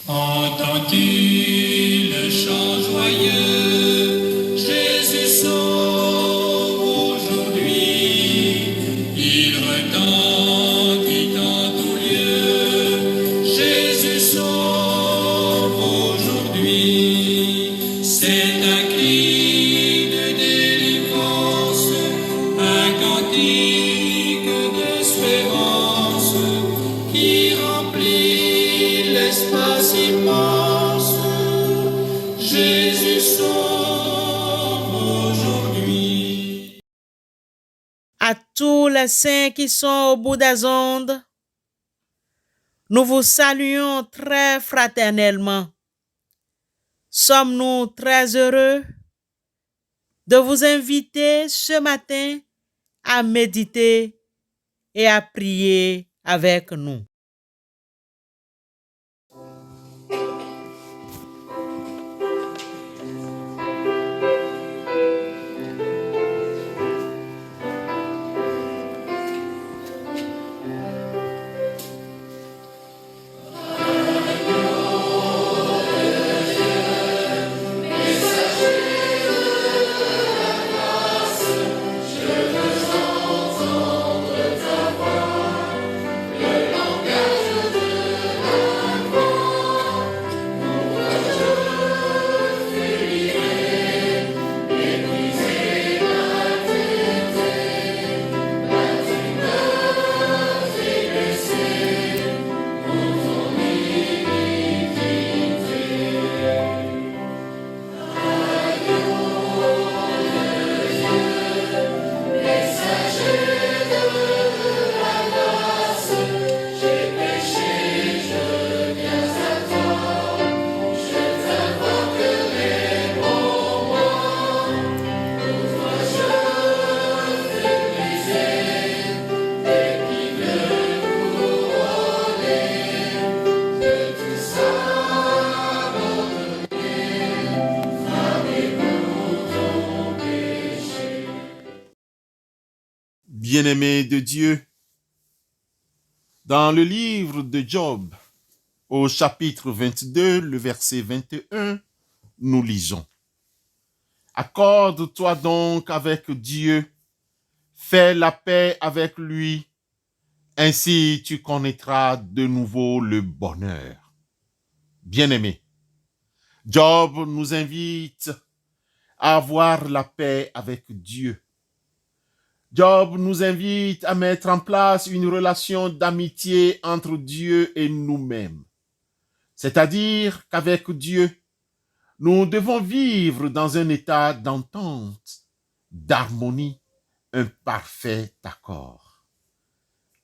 Entends-tu le chant joyeux? Jésus sauve aujourd'hui. Il retentit en tout lieu. Jésus sauve aujourd'hui. C'est un cri de délivrance, un cantique d'espérance qui remplit l'espace immense. Jésus sauve aujourd'hui. À tous les saints qui sont au bout des ondes, nous vous saluons très fraternellement. Sommes-nous très heureux de vous inviter ce matin à méditer et à prier avec nous. Bien-aimés de Dieu, dans le livre de Job, au chapitre 22, le verset 21, nous lisons: Accorde-toi donc avec Dieu, fais la paix avec lui, ainsi tu connaîtras de nouveau le bonheur. Bien-aimés, Job nous invite à avoir la paix avec Dieu. Job nous invite à mettre en place une relation d'amitié entre Dieu et nous-mêmes. C'est-à-dire qu'avec Dieu, nous devons vivre dans un état d'entente, d'harmonie, un parfait accord.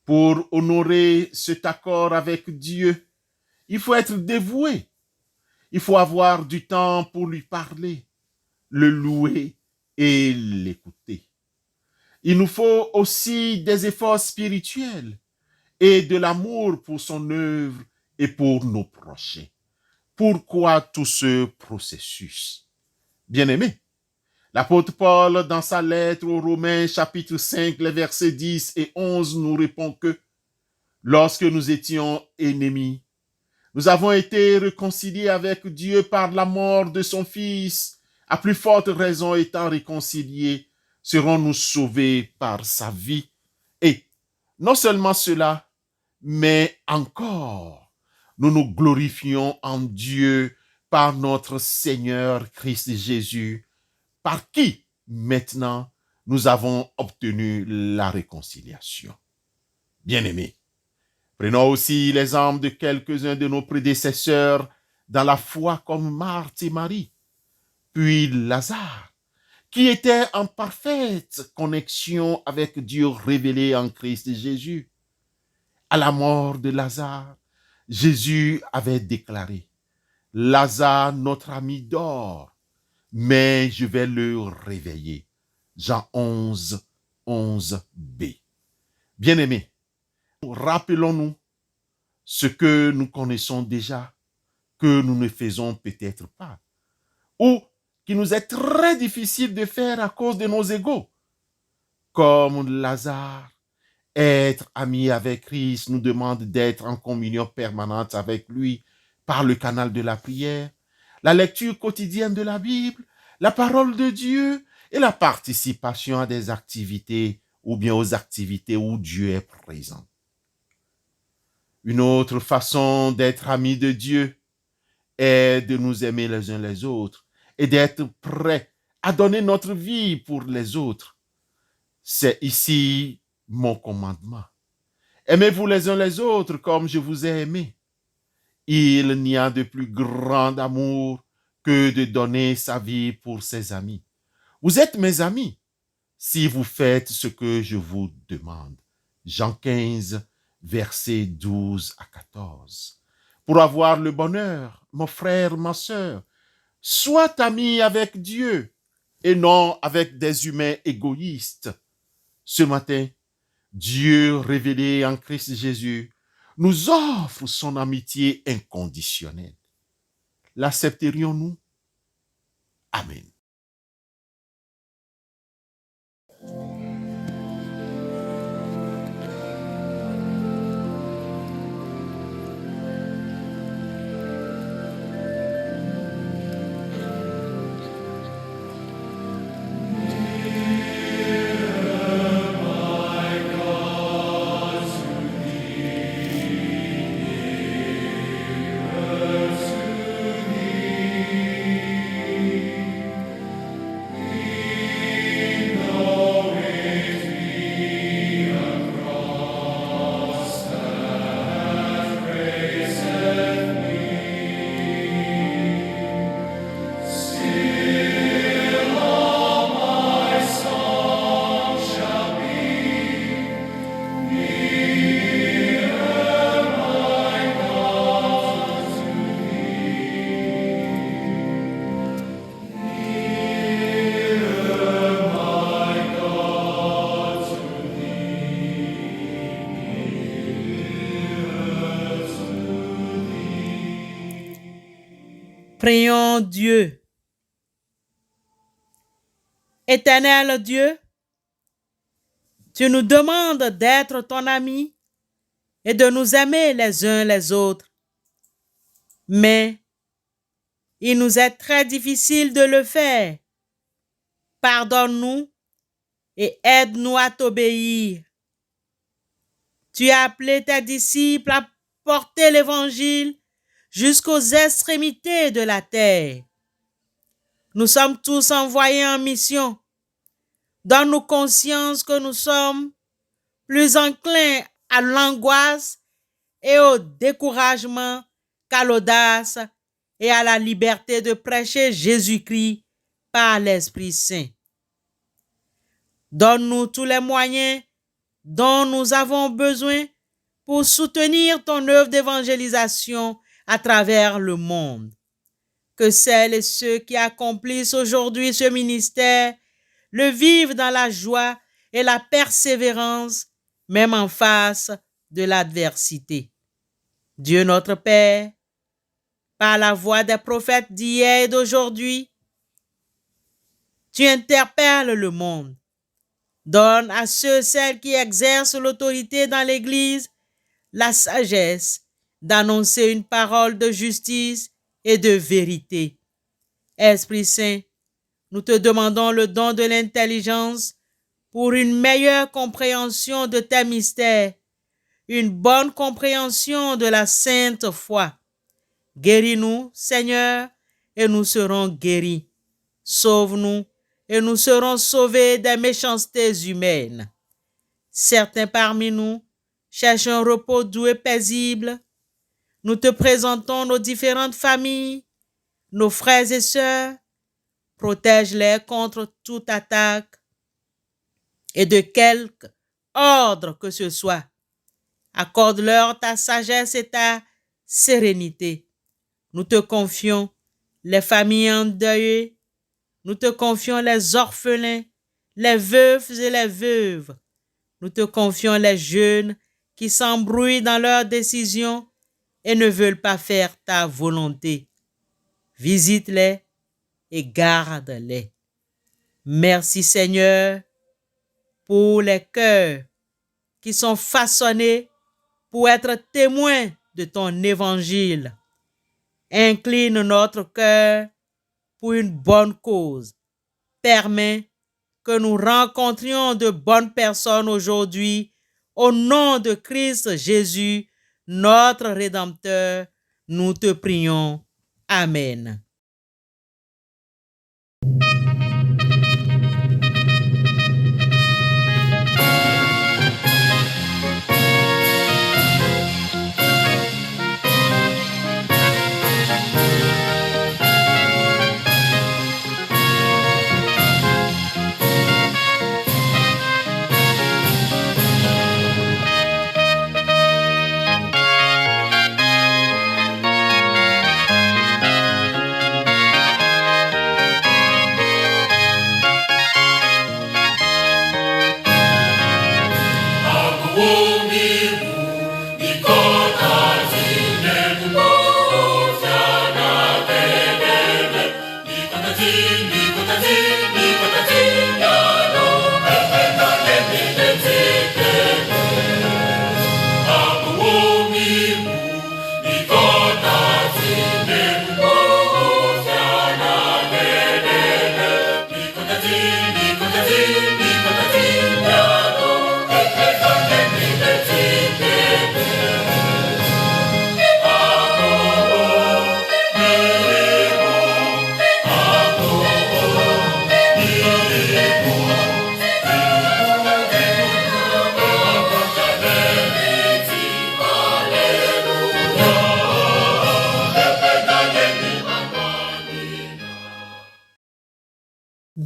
Pour honorer cet accord avec Dieu, il faut être dévoué. Il faut avoir du temps pour lui parler, le louer et l'écouter. Il nous faut aussi des efforts spirituels et de l'amour pour son œuvre et pour nos prochains. Pourquoi tout ce processus? Bien-aimés, l'apôtre Paul, dans sa lettre aux Romains, chapitre 5, les versets 10 et 11, nous répond que lorsque nous étions ennemis, nous avons été réconciliés avec Dieu par la mort de son Fils. À plus forte raison, étant réconciliés, serons-nous sauvés par sa vie. Et non seulement cela, mais encore, nous nous glorifions en Dieu par notre Seigneur Christ Jésus, par qui maintenant nous avons obtenu la réconciliation. Bien-aimés, prenons aussi l'exemple de quelques-uns de nos prédécesseurs dans la foi comme Marthe et Marie, puis Lazare, qui était en parfaite connexion avec Dieu révélé en Christ Jésus. À la mort de Lazare, Jésus avait déclaré: Lazare, notre ami, dort, mais je vais le réveiller. Jean 11, 11b. Bien-aimés, rappelons-nous ce que nous connaissons déjà, que nous ne faisons peut-être pas, ou qui nous est très difficile de faire à cause de nos égos. Comme Lazare, être ami avec Christ nous demande d'être en communion permanente avec lui par le canal de la prière, la lecture quotidienne de la Bible, la parole de Dieu et la participation à des activités ou bien aux activités où Dieu est présent. Une autre façon d'être ami de Dieu est de nous aimer les uns les autres et d'être prêts à donner notre vie pour les autres. C'est ici mon commandement. Aimez-vous les uns les autres comme je vous ai aimé. Il n'y a de plus grand amour que de donner sa vie pour ses amis. Vous êtes mes amis si vous faites ce que je vous demande. Jean 15, versets 12 à 14. Pour avoir le bonheur, mon frère, ma sœur, sois ami avec Dieu et non avec des humains égoïstes. Ce matin, Dieu révélé en Christ Jésus nous offre son amitié inconditionnelle. L'accepterions-nous? Amen. Prions Dieu. Éternel Dieu, tu nous demandes d'être ton ami et de nous aimer les uns les autres. Mais il nous est très difficile de le faire. Pardonne-nous et aide-nous à t'obéir. Tu as appelé tes disciples à porter l'évangile jusqu'aux extrémités de la terre. Nous sommes tous envoyés en mission. Donne-nous conscience que nous sommes plus enclins à l'angoisse et au découragement qu'à l'audace et à la liberté de prêcher Jésus-Christ par l'Esprit Saint. Donne-nous tous les moyens dont nous avons besoin pour soutenir ton œuvre d'évangélisation à travers le monde. Que celles et ceux qui accomplissent aujourd'hui ce ministère le vivent dans la joie et la persévérance, même en face de l'adversité. Dieu notre Père, par la voix des prophètes d'hier et d'aujourd'hui, tu interpelles le monde. Donne à ceux et celles qui exercent l'autorité dans l'Église la sagesse d'annoncer une parole de justice et de vérité. Esprit Saint, nous te demandons le don de l'intelligence pour une meilleure compréhension de tes mystères, une bonne compréhension de la sainte foi. Guéris-nous, Seigneur, et nous serons guéris. Sauve-nous, et nous serons sauvés des méchancetés humaines. Certains parmi nous cherchent un repos doux et paisible. Nous te présentons nos différentes familles, nos frères et sœurs. Protège-les contre toute attaque et de quelque ordre que ce soit. Accorde-leur ta sagesse et ta sérénité. Nous te confions les familles endeuillées. Nous te confions les orphelins, les veufs et les veuves. Nous te confions les jeunes qui s'embrouillent dans leurs décisions et ne veulent pas faire ta volonté. Visite-les et garde-les. Merci Seigneur pour les cœurs qui sont façonnés pour être témoins de ton évangile. Incline notre cœur pour une bonne cause. Permets que nous rencontrions de bonnes personnes aujourd'hui. Au nom de Christ Jésus, notre Rédempteur, nous te prions. Amen.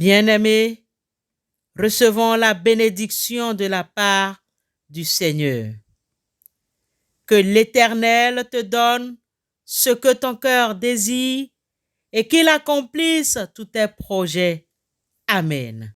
Bien-aimés, recevons la bénédiction de la part du Seigneur. Que l'Éternel te donne ce que ton cœur désire et qu'il accomplisse tous tes projets. Amen.